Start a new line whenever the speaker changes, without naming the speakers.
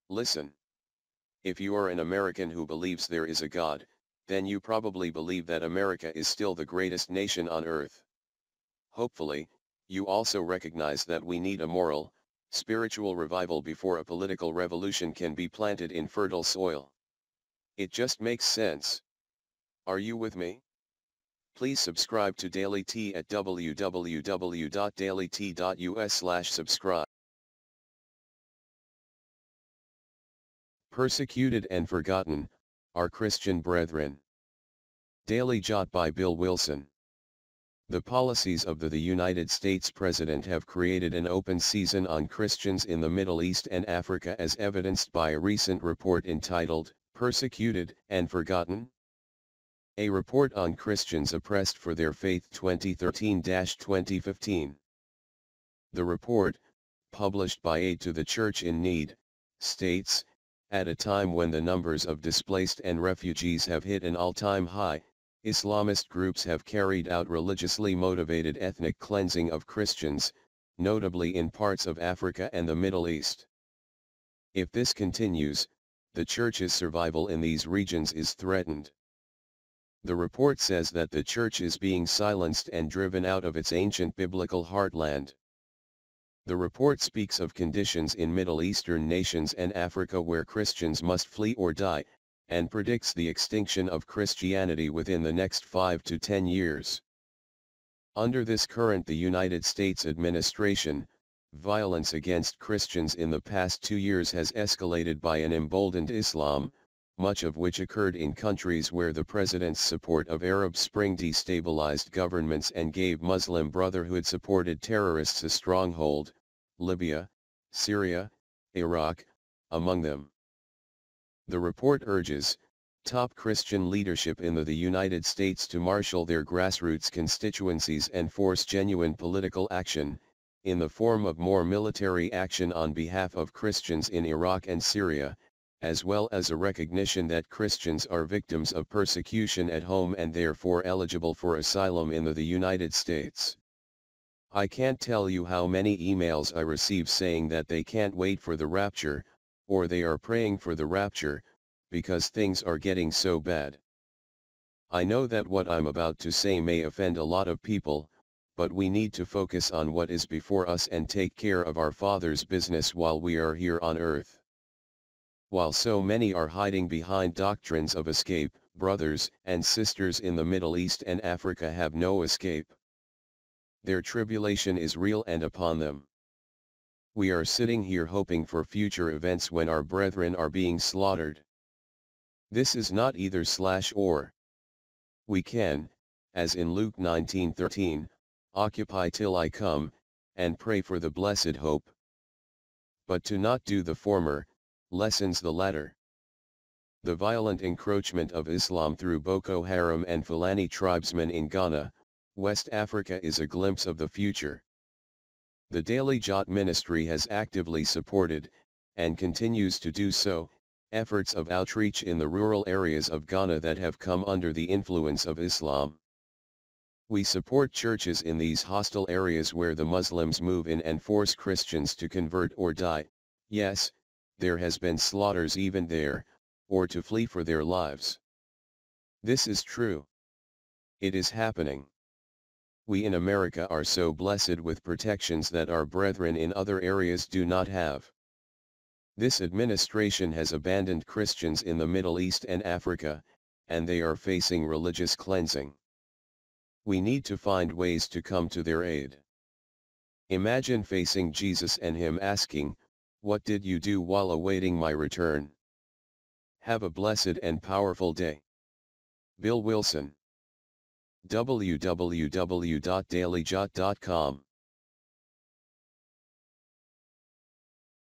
Listen. If you are an American who believes there is a God, then you probably believe that America is still the greatest nation on earth. Hopefully, you also recognize that we need a moral, spiritual revival before a political revolution can be planted in fertile soil. It just makes sense. Are you with me? Please subscribe to Daily Tea at www.dailytea.us/subscribe. Persecuted and Forgotten, Our Christian Brethren. Daily Jot by Bill Wilson. The policies of the United States President have created an open season on Christians in the Middle East and Africa, as evidenced by a recent report entitled, Persecuted and Forgotten? A report on Christians oppressed for their faith 2013-2015. The report, published by Aid to the Church in Need, states, at a time when the numbers of displaced and refugees have hit an all-time high, Islamist groups have carried out religiously motivated ethnic cleansing of Christians, notably in parts of Africa and the Middle East. If this continues, the Church's survival in these regions is threatened. The report says that the Church is being silenced and driven out of its ancient biblical heartland. The report speaks of conditions in Middle Eastern nations and Africa where Christians must flee or die, and predicts the extinction of Christianity within the next 5 to 10 years. Under this current, the United States administration, violence against Christians in the past 2 years has escalated by an emboldened Islam, much of which occurred in countries where the president's support of Arab Spring destabilized governments and gave Muslim Brotherhood-supported terrorists a stronghold, Libya, Syria, Iraq, among them. The report urges top Christian leadership in the United States to marshal their grassroots constituencies and force genuine political action, in the form of more military action on behalf of Christians in Iraq and Syria, as well as a recognition that Christians are victims of persecution at home and therefore eligible for asylum in the United States. I can't tell you how many emails I receive saying that they can't wait for the rapture, or they are praying for the rapture, because things are getting so bad. I know that what I'm about to say may offend a lot of people, but we need to focus on what is before us and take care of our Father's business while we are here on earth. While so many are hiding behind doctrines of escape, brothers and sisters in the Middle East and Africa have no escape. Their tribulation is real and upon them. We are sitting here hoping for future events when our brethren are being slaughtered. This is not either/or. We can, as in Luke 19:13, occupy till I come, and pray for the blessed hope. But to not do the former, lessens the latter. The violent encroachment of Islam through Boko Haram and Fulani tribesmen in Ghana, West Africa is a glimpse of the future. The Daily Jot Ministry has actively supported, and continues to do so, efforts of outreach in the rural areas of Ghana that have come under the influence of Islam. We support churches in these hostile areas where the Muslims move in and force Christians to convert or die. Yes, there has been slaughters even there, or to flee for their lives. This is true. It is happening. We in America are so blessed with protections that our brethren in other areas do not have. This administration has abandoned Christians in the Middle East and Africa, and they are facing religious cleansing. We need to find ways to come to their aid. Imagine facing Jesus and him asking, "What did you do while awaiting my return?" Have a blessed and powerful day. Bill Wilson. www.dailyjot.com